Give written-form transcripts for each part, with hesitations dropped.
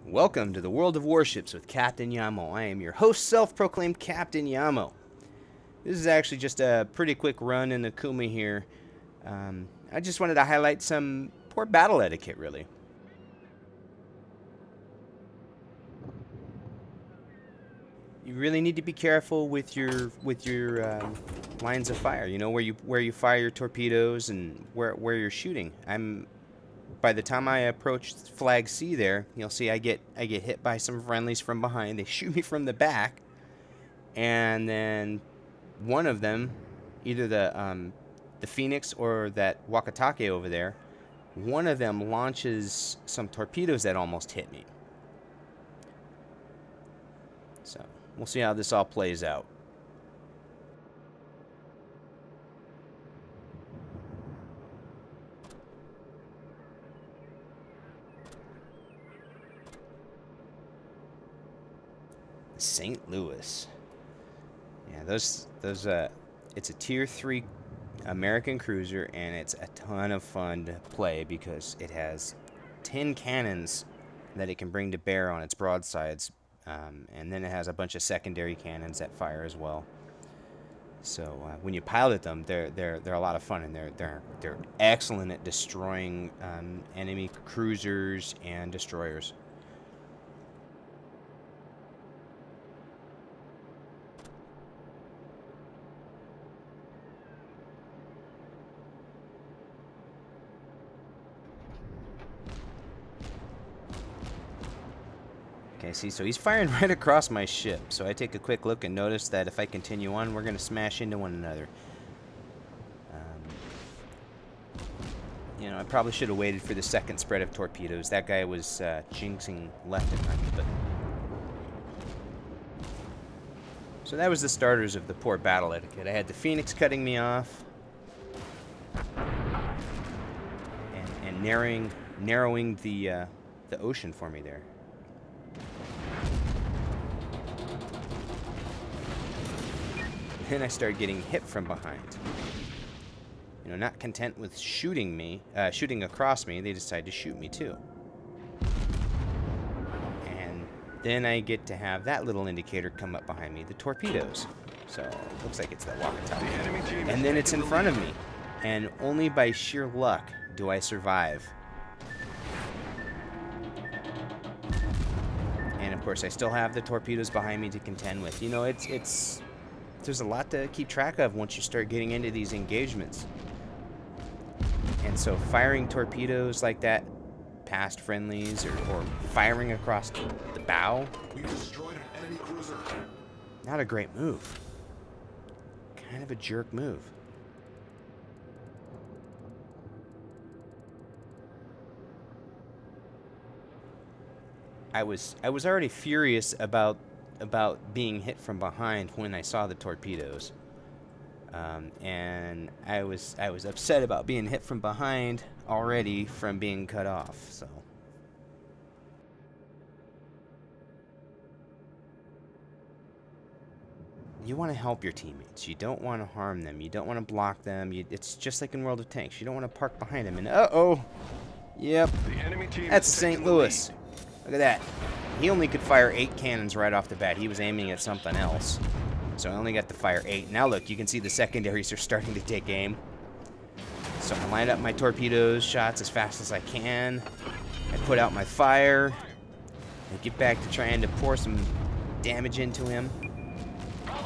Welcome to the World of Warships with Captain Yamo. I am your host, self-proclaimed Captain Yamo. This is actually just a pretty quick run in the Kuma here. I just wanted to highlight some poor battle etiquette, really. You really need to be careful with your lines of fire. You know, where you fire your torpedoes and where you're shooting. By the time I approach flag C there, you'll see I get hit by some friendlies from behind. They shoot me from the back, and then one of them, either the Phoenix or that Wakatake over there, one of them launches some torpedoes that almost hit me. So we'll see how this all plays out. St. Louis. Yeah, it's a tier 3 American cruiser, and it's a ton of fun to play because it has 10 cannons that it can bring to bear on its broadsides, and then it has a bunch of secondary cannons that fire as well. So when you pilot them, they're a lot of fun, and they're excellent at destroying enemy cruisers and destroyers. Okay, see, so he's firing right across my ship. So I take a quick look and notice that if I continue on, we're going to smash into one another. You know, I probably should have waited for the second spread of torpedoes. That guy was jinxing left and right. But so that was the starters of the poor battle etiquette. I had the Phoenix cutting me off and narrowing the ocean for me there. Then I started getting hit from behind. You know, not content with shooting across me, they decide to shoot me too. And then I get to have that little indicator come up behind me, the torpedoes. So it looks like it's that Wakatake. And then it's in front of me. And only by sheer luck do I survive. And of course I still have the torpedoes behind me to contend with. You know, there's a lot to keep track of once you start getting into these engagements. And so firing torpedoes like that past friendlies or firing across the bow, we destroyed an enemy cruiser. Not a great move. Kind of a jerk move. I was already furious about being hit from behind when I saw the torpedoes, and I was upset about being hit from behind already from being cut off. So you want to help your teammates. You don't want to harm them. You don't want to block them. It's just like in World of Tanks. You don't want to park behind them. And yep, that's St. Louis. Look at that. He only could fire 8 cannons right off the bat. He was aiming at something else. So I only got to fire 8. Now look, you can see the secondaries are starting to take aim. So I line up my torpedoes, shots as fast as I can. I put out my fire. I get back to trying to pour some damage into him. I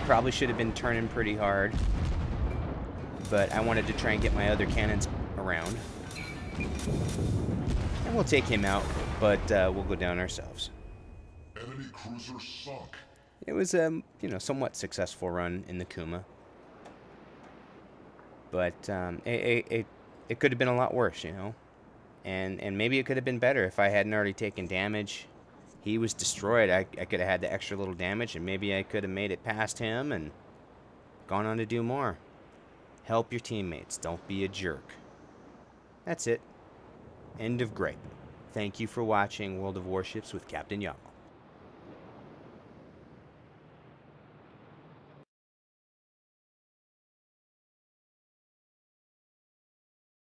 probably should have been turning pretty hard, but I wanted to try and get my other cannons around. And we'll take him out, but we'll go down ourselves. Enemy cruiser sunk. It was a somewhat successful run in the Kuma, but it could have been a lot worse, you know, and maybe it could have been better if I hadn't already taken damage. He was destroyed. I could have had the extra little damage, and maybe I could have made it past him and gone on to do more. Help your teammates. Don't be a jerk. That's it. End of gripe. Thank you for watching World of Warships with Captain Yamo.